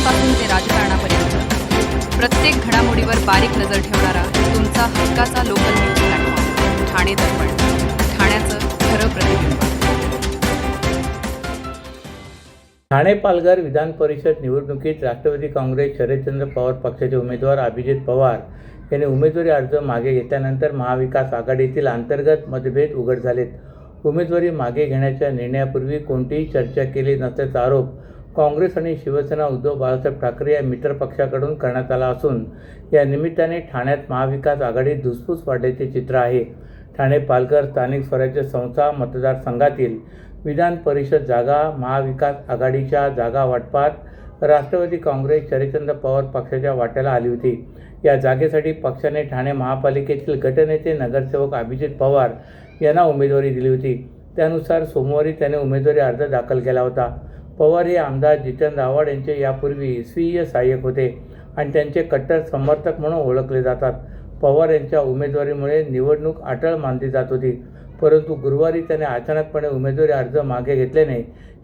पक्षांपासून ते राजकारणापर्यंत प्रत्येक घडामोडीवर बारीक नजर ठेवणारा तुमचा हक्काचा लोकल न्यूज प्लॅटफॉर्म ठाणे दर्पण, ठाण्याचं खरं प्रतिबिंब. ठाणे पालघर विधान परिषद निवडणुकीत राष्ट्रवादी काँग्रेस शरदचंद्र पवार पक्षाचे उमेदवार अभिजित पवार यांनी उमेदवारी अर्ज मागे घेतल्यानंतर महाविकास आघाडीतील अंतर्गत मतभेद उघड झालेत. उमेदवारी मागे घेण्याच्या निर्णयापूर्वी कोणतीही चर्चा केली नसल्याचा आरोप काँग्रेस आणि शिवसेना उद्धव बाळासाहेब ठाकरे या मित्रपक्षाकडून करण्यात आला असून या निमित्ताने ठाण्यात महाविकास आघाडीत धुसफूस वाढल्याचे चित्र आहे. ठाणे पालघर स्थानिक स्वराज्य संस्था मतदारसंघातील विधान परिषद जागा महाविकास आघाडीच्या जागा वाटपात राष्ट्रवादी काँग्रेस शरदचंद्र पवार पक्षाच्या वाट्याला आली होती. या जागेसाठी पक्षाने ठाणे महापालिकेतील गटनेते नगरसेवक अभिजित पवार यांना उमेदवारी दिली होती. त्यानुसार सोमवारी त्याने उमेदवारी अर्ज दाखल केला होता. पवार हे आमदार जितेंद्र आव्हाड यांचे यापूर्वी स्वीय सहाय्यक होते आणि त्यांचे कट्टर समर्थक म्हणून ओळखले जातात. पवार यांच्या उमेदवारीमुळे निवडणूक अटळ मानली जात होती, परंतु गुरुवारी त्याने अचानकपणे उमेदवारी अर्ज मागे घेतल्याने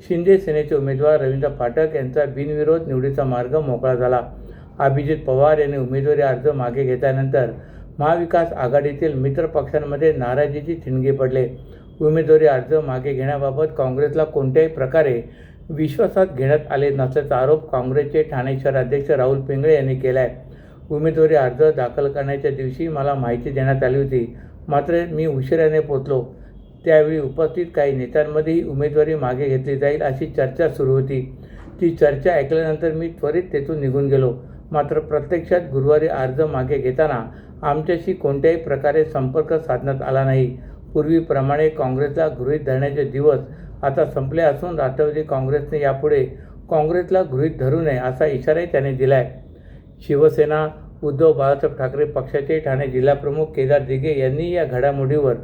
शिंदे सेनेचे उमेदवार रवींद्र फाटक यांचा बिनविरोध निवडीचा मार्ग मोकळा झाला. अभिजित पवार यांनी उमेदवारी अर्ज मागे घेतल्यानंतर महाविकास आघाडीतील मित्र पक्षांमध्ये नाराजीची ठिणगी पडले. उमेदवारी अर्ज मागे घेण्याबाबत काँग्रेसला कोणत्याही प्रकारे विश्वासात घेण्यात आले नसल्याचा आरोप काँग्रेसचे ठाणे शहर अध्यक्ष राहुल पिंगळे यांनी केला आहे. उमेदवारी अर्ज दाखल करण्याच्या दिवशी मला माहिती देण्यात आली होती, मात्र मी उशिराने पोहोचलो. त्यावेळी उपस्थित काही नेत्यांमध्येही उमेदवारी मागे घेतली जाईल अशी चर्चा सुरू होती. ती चर्चा ऐकल्यानंतर मी त्वरित तेथून निघून गेलो. मात्र प्रत्यक्षात गुरुवारी अर्ज मागे घेताना आमच्याशी कोणत्याही प्रकारे संपर्क साधण्यात आला नाही. पूर्वीप्रमाणे काँग्रेसला गृहीत धरण्याचे दिवस आता संपले असून राष्ट्रवादी काँग्रेसने यापुढे काँग्रेसला गृहीत धरू नये असा इशाराही त्याने दिला आहे. शिवसेना उद्धव बाळासाहेब ठाकरे पक्षाचे ठाणे जिल्हाप्रमुख केदार दिघे यांनी या घडामोडीवर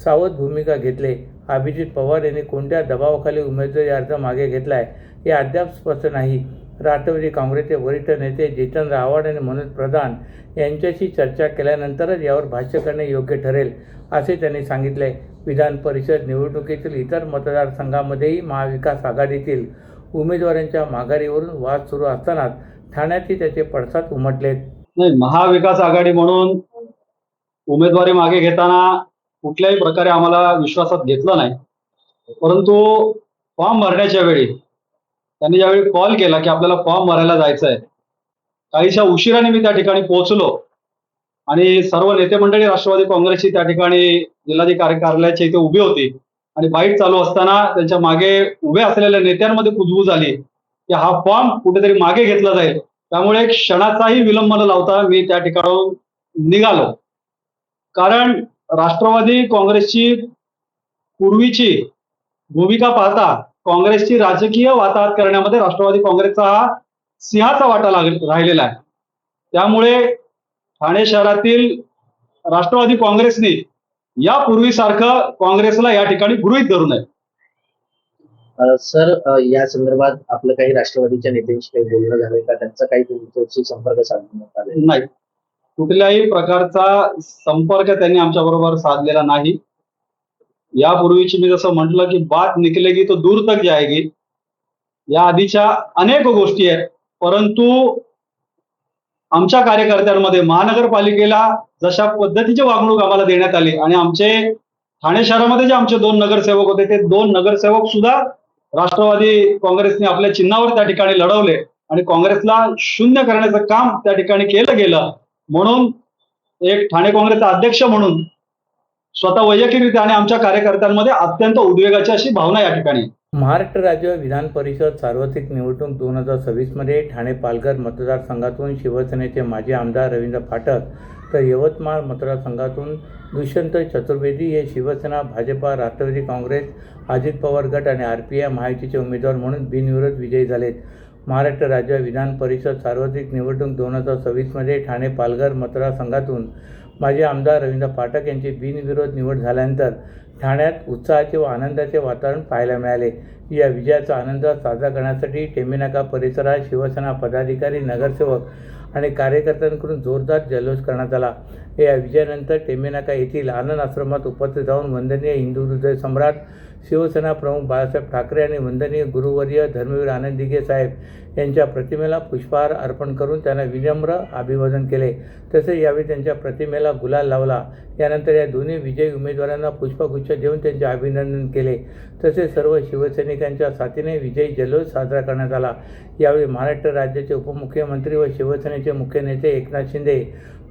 सावध भूमिका घेतली. अभिजित पवार यांनी कोणत्या दबावाखाली उमेदवारी अर्ज मागे घेतलाय हे अद्याप स्पष्ट नाही. राष्ट्रवादी काँग्रेसचे वरिष्ठ नेते जितेंद्र आव्हाड आणि मनोज प्रधान यांच्याशी चर्चा केल्यानंतरच यावर भाष्य करणे योग्य ठरेल असे त्यांनी सांगितले. विधान परिषद निवडणुकीतील इतर मतदारसंघांमध्येही महाविकास आघाडीतील उमेदवारांच्या माघारीवरून वाद सुरू असतानाच ठाण्यातही त्याचे पडसाद उमटलेत. नाही, महाविकास आघाडी म्हणून उमेदवारी मागे घेताना कुठल्याही प्रकारे आम्हाला विश्वासात घेतलं नाही. परंतु फॉर्म भरण्याच्या वेळी त्यांनी ज्यावेळी कॉल केला की आपल्याला फॉर्म भरायला जायचं आहे, काहीशा उशिराने मी त्या ठिकाणी पोहोचलो आणि सर्व नेते मंडळी राष्ट्रवादी काँग्रेसची त्या ठिकाणी जिल्हाधिकारी कार्यालयाच्या इथे उभी होती आणि बाईट चालू असताना त्यांच्या मागे उभे असलेल्या नेत्यांमध्ये कुजबूज आली की हा फॉर्म कुठेतरी मागे घेतला जाईल. त्यामुळे क्षणाचाही विलंब न लावता मी त्या ठिकाणाहून निघालो. कारण राष्ट्रवादी काँग्रेसची पूर्वीची भूमिका पाहता काँग्रेसची राजकीय वाताहत करण्यामध्ये राष्ट्रवादी काँग्रेसचा हा सिंहाचा वाटा राहिलेला आहे. त्यामुळे ठाणे शहरातील राष्ट्रवादी काँग्रेसने यापूर्वीसारखं काँग्रेसला या ठिकाणी गृहीत धरू नये. सर, या संदर्भात आपलं काही राष्ट्रवादीच्या नेत्यांशी काही बोलणं झालंय का? त्यांचा काही तुमच्याशी संपर्क साधण्यात आलाय? नाही, कुठल्याही प्रकारचा संपर्क त्यांनी आमच्या बरोबर साधलेला नाही. यापूर्वीची मी जसं म्हटलं की बात निकलेगी तो दूर तक जाएगी, या आधीच्या अनेक गोष्टी आहेत. परंतु आमच्या कार्यकर्त्यांमध्ये महानगरपालिकेला जशा पद्धतीची वागणूक आम्हाला देण्यात आली आणि आमचे ठाणे शहरामध्ये जे आमचे 2 नगरसेवक होते ते 2 नगरसेवक सुद्धा राष्ट्रवादी काँग्रेसने आपल्या चिन्हावर त्या ठिकाणी लढवले आणि काँग्रेसला शून्य करण्याचं काम त्या ठिकाणी केलं गेलं. म्हणून एक ठाणे काँग्रेसचा अध्यक्ष म्हणून स्वतः वैयक्तिकरित्या आणि आमच्या कार्यकर्त्यांमध्ये अत्यंत उद्वेगाची अशी भावना या ठिकाणी. महाराष्ट्र राज्य विधान परिषद सार्वत्रिक निवडणूक 2026 मध्ये ठाणे पालघर मतदारसंघातून शिवसेनेचे माजी आमदार रवींद्र फाटक तर यवतमाळ मतदारसंघातून दुष्यंत चतुर्वेदी हे शिवसेना, भाजपा, राष्ट्रवादी काँग्रेस, अजित पवार गट आणि RPI महायुतीचे उमेदवार म्हणून बिनविरोध विजयी झालेत. महाराष्ट्र राज्य विधान परिषद सार्वत्रिक निवडणूक 2026 मध्ये ठाणे पालघर मतदारसंघातून माजी आमदार रवींद्र फाटक यांची बिनविरोध निवड झाल्यानंतर ठाण्यात उत्साहाचे व आनंदाचे वातावरण पाहायला मिळाले. या विजयाचा आनंद साजरा करण्यासाठी टेंबेनाका परिसरात शिवसेना पदाधिकारी, नगरसेवक आणि कार्यकर्त्यांकडून जोरदार जल्लोष करण्यात आला. या विजयानंतर टेंबेनाका येथील आनंद आश्रमात उपस्थित राहून वंदनीय हिंदू हृदय सम्राट शिवसेना प्रमुख बाळासाहेब ठाकरे आणि वंदनीय गुरुवर्य धर्मवीर आनंद दिघे साहेब यांच्या प्रतिमेला पुष्पहार अर्पण करून त्यांना विनम्र अभिवादन केले. तसेच यावेळी त्यांच्या प्रतिमेला गुलाल लावला. यानंतर या दोन्ही विजयी उमेदवारांना पुष्पगुच्छ देऊन त्यांचे अभिनंदन केले. तसेच सर्व शिवसैनिकांच्या साथीने विजयी जल्लोष साजरा करण्यात आला. यावेळी महाराष्ट्र राज्याचे उपमुख्यमंत्री व शिवसेनेचे मुख्य नेते एकनाथ शिंदे,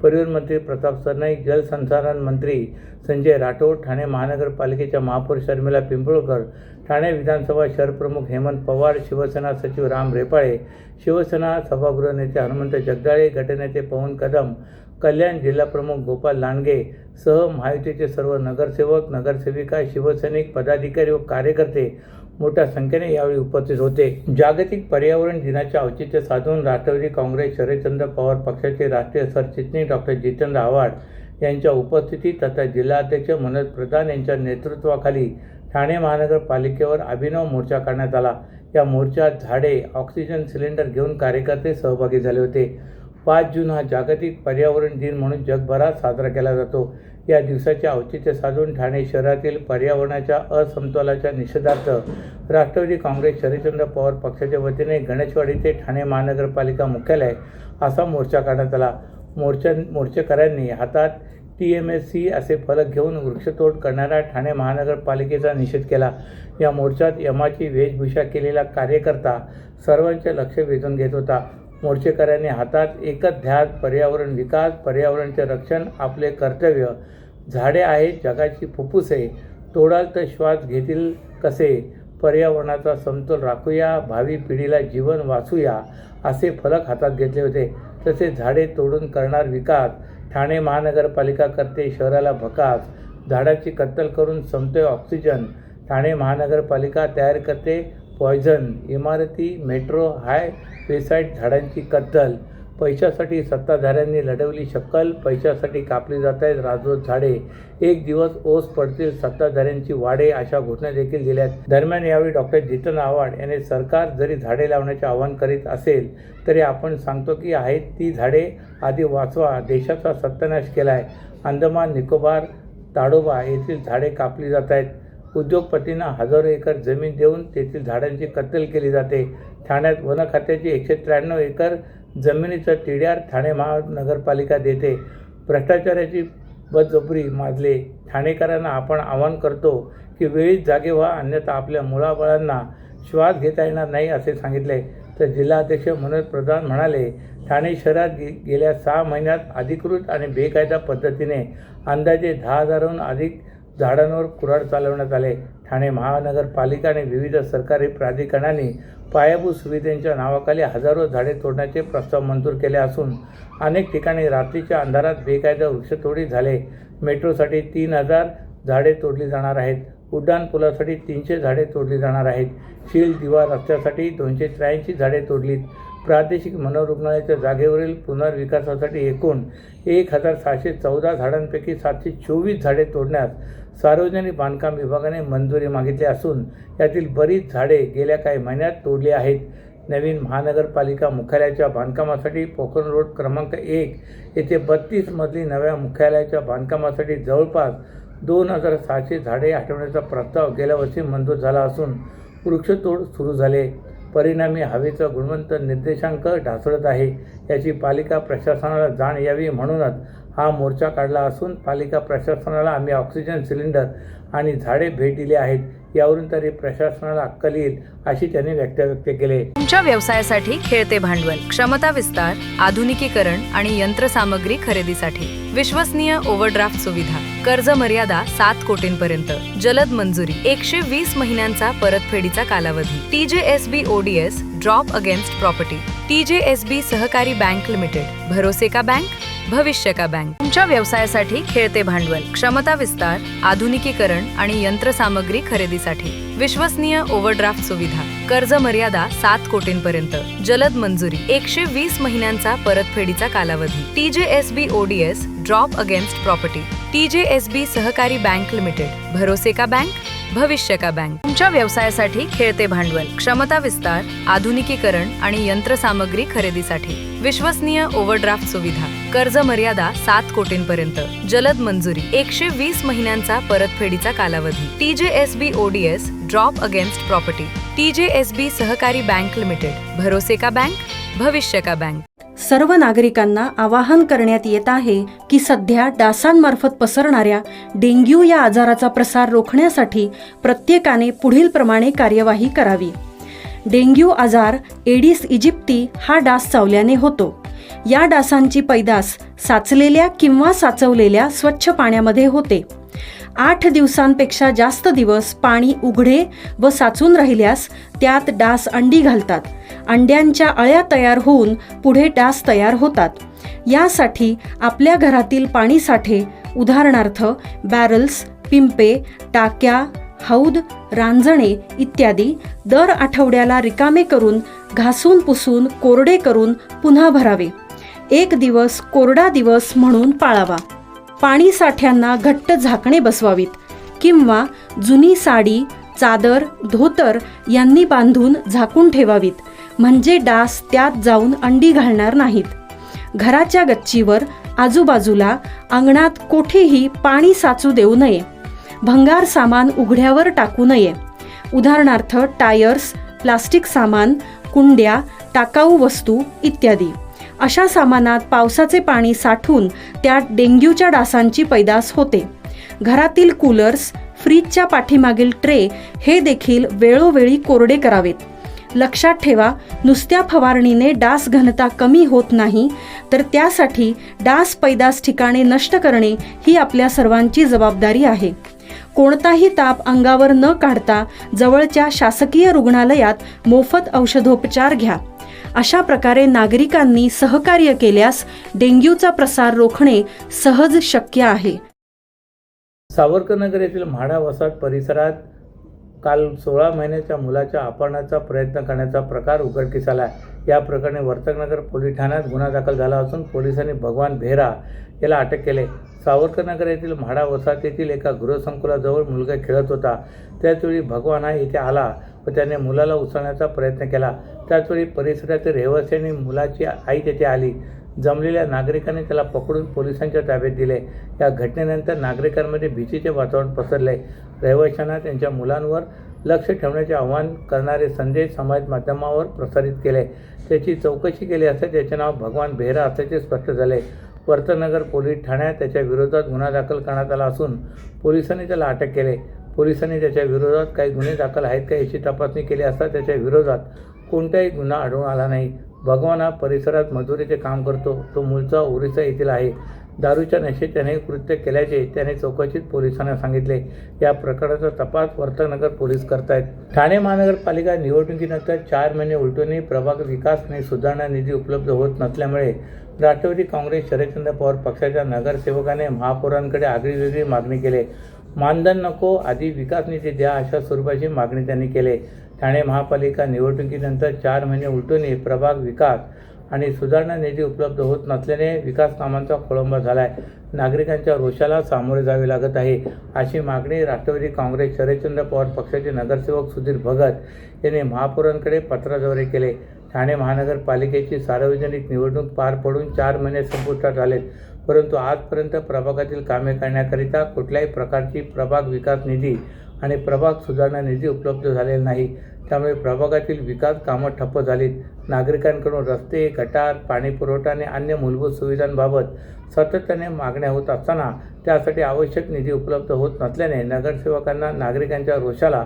परिवहन मंत्री प्रताप सरनाईक, जलसंसाधन मंत्री संजय राठोड, ठाणे महानगरपालिकेच्या महापौर शर्मिला पिंपळकर, ठाणे विधानसभा शहरप्रमुख हेमंत पवार, शिवसेना सचिव राम रेपाळे, शिवसेना सभागृह नेते हनुमंत जगदाळे, गटनेते पवन कदम, कल्याण जिल्हाप्रमुख गोपाल लांडगे सह महायुतीचे सर्व नगरसेवक, नगरसेविका, शिवसैनिक, पदाधिकारी व कार्यकर्ते मोठ्या संख्येने यावेळी उपस्थित होते. जागतिक पर्यावरण दिनाचे औचित्य साधून राष्ट्रवादी काँग्रेस शरदचंद्र पवार पक्षाचे राष्ट्रीय सरचिटणीस डॉक्टर जितेंद्र आव्हाड यांच्या उपस्थितीत तथा जिल्हाध्यक्ष मनोज प्रधान यांच्या नेतृत्वाखाली ठाणे महानगरपालिकेवर अभिनव मोर्चा काढण्यात आला. या मोर्चात झाडे, ऑक्सिजन सिलेंडर घेऊन कार्यकर्ते सहभागी झाले होते. 5 जून हा जागतिक पर्यावरण दिन म्हणून जगभरात साजरा केला जातो. या दिवसाचे औचित्य साधून ठाणे शहरातील पर्यावरणाच्या असमतोलाच्या निषेधार्थ राष्ट्रवादी काँग्रेस शरदचंद्र पवार पक्षाच्या वतीने गणेशवाडी ते ठाणे महानगरपालिका मुख्यालय असा मोर्चा काढण्यात आला. मोर्चेकऱ्यांनी हातात TMSC असे फलक घेऊन वृक्षतोड करणाऱ्या ठाणे महानगरपालिकेचा निषेध केला. या मोर्चात यमाची वेशभूषा केलेला कार्यकर्ता सर्वांचे लक्ष वेधून घेत होता. मोर्चेकऱ्यांनी हातात एकच ध्यास, पर्यावरण विकास, पर्यावरणाचे रक्षण आपले कर्तव्य, झाडे आहेत जगाची फुफ्फुसे, तोडाल तर श्वास घेतील कसे, पर्यावरणाचा समतोल राखूया, भावी पिढीला जीवन वाचूया असे फलक हातात घेतले होते. तसेच झाडे तोडून करणार विकास, ठाणे महानगरपालिका करते शहराला भकास, झाडाची कत्तल करून संपतोय ऑक्सिजन, ठाणे महानगरपालिका तयार करते पॉयझन, इमारती, मेट्रो, हाय वेसाईट झाडांची कत्तल, पैशासाठी सत्ताधाऱ्यांनी लढवली शक्कल, पैशासाठी कापली जात आहेत राजरोस झाडे, एक दिवस ओस पडतील सत्ताधाऱ्यांची वाडे अशा घोषणा देखील दिल्यात. दरम्यान यावेळी डॉक्टर जितेंद्र आव्हाड यांनी सरकार जरी झाडे लावण्याचे आवाहन करीत असेल तरी आपण सांगतो की आहेत ती झाडे आधी वाचवा. देशाचा सत्यानाश केला आहे. अंदमान निकोबार, ताडोबा येथील झाडे कापली जात आहेत. उद्योगपतींना हजारो एकर जमीन देऊन तेथील झाडांची कत्तल केली जाते. ठाण्यात वन खात्याची 193 एकर जमिनीचं TDR ठाणे महानगरपालिका देते. भ्रष्टाचाराची बळजबरी माजले. ठाणेकरांना आपण आवाहन करतो की वेळीच जागे व्हा, अन्यथा आपल्या मुलाबाळांना श्वास घेता येणार नाही असे सांगितले. तर जिल्हाध्यक्ष मनोज प्रधान म्हणाले, ठाणे शहरात गेल्या 6 महिन्यात अधिकृत आणि बेकायदा पद्धतीने अंदाजे 10,000हून अधिक झाडांवर कुऱ्हाड चालवण्यात आले. ठाणे महानगरपालिका आणि विविध सरकारी प्राधिकरणांनी पायाभूत सुविधांच्या नावाखाली हजारो झाडे तोडण्याचे प्रस्ताव मंजूर केले असून अनेक ठिकाणी रात्रीच्या अंधारात बेकायदा वृक्षतोडी झाले. मेट्रोसाठी 3,000 झाडे तोडली जाणार आहेत. उड्डाणपुलासाठी 300 झाडे तोडली जाणार आहेत. शील दिवा रस्त्यासाठी 283 झाडे तोडलीत. प्रादेशिक मनोरुग्णालयाच्या जागेवरील पुनर्विकासासाठी एकूण 1,614 झाडांपैकी 724 झाडे तोडण्यास सार्वजनिक बांधकाम विभागाने मंजुरी मागितली असून यातील बरीच झाडे गेल्या काही महिन्यात तोडली आहेत. नवीन महानगरपालिका मुख्यालयाच्या बांधकामासाठी पोखरण रोड क्रमांक 1 येथे 32 मजली नव्या मुख्यालयाच्या बांधकामासाठी जवळपास 2,600 झाडे हटवण्याचा प्रस्ताव गेल्या वर्षी मंजूर झाला असून वृक्षतोड सुरू झाले. परिणामी हवेचा गुणवत्ता निर्देशांक ढासळत आहे. याची पालिका प्रशासनाला जाण यावी म्हणूनच हा मोर्चा काढला असून पालिका प्रशासनाला आम्ही ऑक्सिजन सिलेंडर आणि झाडे भेट दिली आहेत. यावरून तरी प्रशासनाला अक्कल येईल अशी त्यांनी व्यक्त केले. तुमच्या व्यवसायासाठी खेळते भांडवल, क्षमता विस्तार, आधुनिकीकरण आणि यंत्रसामग्री खरेदीसाठी विश्वसनीय ओव्हरड्राफ्ट सुविधा, कर्ज मर्यादा 7 कोटींपर्यंत, जलद मंजुरी, 120 महिन्यांचा परतफेडीचा कालावधी, TJSB ODS drop against property, TJSB सहकारी बँक लिमिटेड, भरोसे का बँक, भविष्य का बँक. तुमच्या व्यवसायासाठी खेळते भांडवल, क्षमता विस्तार, आधुनिकीकरण आणि यंत्रसामग्री खरेदीसाठी विश्वसनीय ओव्हरड्राफ्ट सुविधा, कर्ज मर्यादा 7 कोटींपर्यंत, जलद मंजुरी, 120 महिन्यांचा परतफेडीचा कालावधी, TJSB ODS drop against property, TJSB सहकारी बँक लिमिटेड, भरोसे का बँक, भविष्य का बँक. तुमच्या व्यवसायासाठी खेळते भांडवल, क्षमता विस्तार, आधुनिकीकरण आणि यंत्रसामग्री खरेदीसाठी विश्वसनीय ओव्हरड्राफ्ट सुविधा, कर्ज मर्यादा 7 कोटींपर्यंत, जलद मंजुरी, 120 महिन्यांचा परतफेडीचा कालावधी, TJSB ODS drop against property, TJSB सहकारी बँक लिमिटेड, भरोसे का बैंक, भविष्य का बैंक. सर्व नागरिकांना आवाहन करण्यात येत आहे की सध्या डासांमार्फत पसरणाऱ्या डेंग्यू या आजाराचा प्रसार रोखण्यासाठी प्रत्येकाने पुढील प्रमाणे कार्यवाही करावी. डेंग्यू आजार एडिस इजिप्ती हा डास चावल्याने होतो. या डासांची पैदास साचलेल्या किंवा साचवलेल्या स्वच्छ पाण्यामध्ये होते. 8 दिवसांपेक्षा जास्त दिवस पाणी उघडे व साचून राहिल्यास त्यात डास अंडी घालतात. अंड्यांच्या अळ्या तयार होऊन पुढे डास तयार होतात. यासाठी आपल्या घरातील पाणीसाठे उदाहरणार्थ बॅरल्स, पिंपे, टाक्या, हौद, रांजणे इत्यादी दर आठवड्याला रिकामे करून घासून पुसून कोरडे करून पुन्हा भरावे. 1 दिवस कोरडा दिवस म्हणून पाळावा. पाणी साठ्यांना घट्ट झाकणे बसवावीत किंवा जुनी साडी, चादर, धोतर यांनी बांधून झाकून ठेवावीत, म्हणजे डास त्यात जाऊन अंडी घालणार नाहीत. घराच्या गच्चीवर, आजूबाजूला, अंगणात कोठेही पाणी साचू देऊ नये. भंगार सामान उघड्यावर टाकू नये. उदाहरणार्थ टायर्स, प्लास्टिक सामान, कुंड्या, टाकाऊ वस्तू इत्यादी. अशा सामानात पावसाचे पाणी साठून त्यात डेंग्यूच्या डासांची पैदास होते. घरातील कूलर्स, फ्रीजच्या पाठीमागील ट्रे हे देखील वेळोवेळी कोरडे करावेत. लक्षात ठेवा, नुसत्या फवारणीने डास घनता कमी होत नाही, तर त्यासाठी डास पैदास ठिकाणे नष्ट करणे ही आपल्या सर्वांची जबाबदारी आहे. कोणताही ताप अंगावर न काढता जवळच्या शासकीय रुग्णालयात मोफत औषधोपचार घ्या. अशा प्रकारे नागरिकांनी सहकार्य केल्यास डेंग्यूचा प्रसार रोखणे सहज शक्य आहे. सावरकरनगर येथील म्हाडा वसाहत परिसरात काल 16 महिन्याच्या मुलाच्या अपहरणाचा प्रयत्न करण्याचा प्रकार उघडकीस आला. या प्रकरणी वर्तकनगर पोलीस ठाण्यात गुन्हा दाखल झाला असून पोलिसांनी भगवान बेहरा याला अटक केले. सावरकरनगर येथील म्हाडा वसाहतीतील एका गृहसंकुलाजवळ मुलगा खेळत होता. त्याचवेळी भगवान हा इथे आला व त्याने मुलाला उचलण्याचा प्रयत्न केला. त्याचवेळी परिसरातील रहिवाशांनी मुलाची आई तेथे आली. जमलेल्या नागरिकांनी त्याला पकडून पोलिसांच्या ताब्यात दिले. या घटनेनंतर नागरिकांमध्ये भीतीचे वातावरण पसरले. रहिवाशांना त्यांच्या मुलांवर लक्ष ठेवण्याचे आवाहन करणारे संदेश समाज माध्यमावर प्रसारित केले. त्याची चौकशी केली असता त्याचे नाव भगवान बेहरा असल्याचे स्पष्ट झाले. वर्तनगर पोलीस ठाण्यात त्याच्या विरोधात गुन्हा दाखल करण्यात आला असून पोलिसांनी त्याला अटक केले. पोलिसांनी त्याच्या विरोधात काही गुन्हे दाखल आहेत का याची तपासणी केली असता त्याच्या विरोधात कोणताही गुन्हा आढळून आला नाही. भगवान हा परिसरात मजुरीचे काम करतो. तो मूळचा ओरिसा येथील आहे. दारूच्या नशेत त्याने कृत्य केल्याचे त्याने चौकशीत पोलिसांना सांगितले. या प्रकरणाचा तपास वर्तनगर पोलीस करतायत. ठाणे महानगरपालिका निवडणुकीनंतर 4 महिने उलटूनही प्रभाग विकास आणि सुधारणा निधी उपलब्ध होत नसल्यामुळे राष्ट्रवादी काँग्रेस शरदचंद्र पवार पक्षाच्या नगरसेवकाने महापौरांकडे आगळीवेगळी मागणी केली. मानधन नको, आधी विकास निधी द्या अशा स्वरूपाची मागणी त्यांनी केली. ठाणे महापालिका निवडणुकीनंतर 4 महिने उलटूनही प्रभाग विकास आणि सुधारणा निधी उपलब्ध होत नसल्याने विकास कामांचा खोळंबा झाला आहे. नागरिकांच्या रोषाला सामोरे जावे लागत आहे, अशी मागणी राष्ट्रवादी काँग्रेस शरदचंद्र पवार पक्षाचे नगरसेवक सुधीर भगत यांनी महापौरांकडे पत्राद्वारे केले. ठाणे महानगरपालिकेची सार्वजनिक निवडणूक पार पडून 4 महिने संपुष्टात आलेत, परंतु आजपर्यंत प्रभागातील कामे करण्याकरिता कुठल्याही प्रकारची प्रभाग विकास निधी आणि प्रभाग सुधारणा निधी उपलब्ध झालेला नाही. त्यामुळे प्रभागातील विकास कामं ठप्प झालीत. नागरिकांकडून रस्ते, गटार, पाणी पुरवठा आणि अन्य मूलभूत सुविधांबाबत सातत्याने मागण्या होत असताना त्यासाठी आवश्यक निधी उपलब्ध होत नसल्याने नगरसेवकांना नागरिकांच्या रोषाला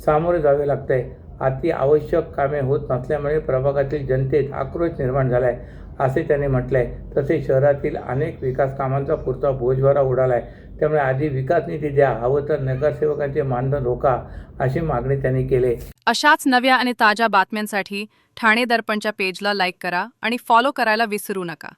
सामोरे जावे लागते. अति आवश्यक कामे होत नसल्यामुळे प्रभागातील जनतेत आक्रोश निर्माण झाला आहे, असे त्याने म्हटले आहे. तसेच शहरातील अनेक विकास कामांचा पुरता बोजवारा उडाला आहे. त्यामुळे आधी विकास निधी द्या, हवं तर नगरसेवकांचे मानधन रोखा, अशी मागणी त्यांनी केली. अशाच नव्या आणि ताज्या बातम्यांसाठी ठाणे दर्पणच्या पेजला लाईक करा आणि फॉलो करायला विसरू नका.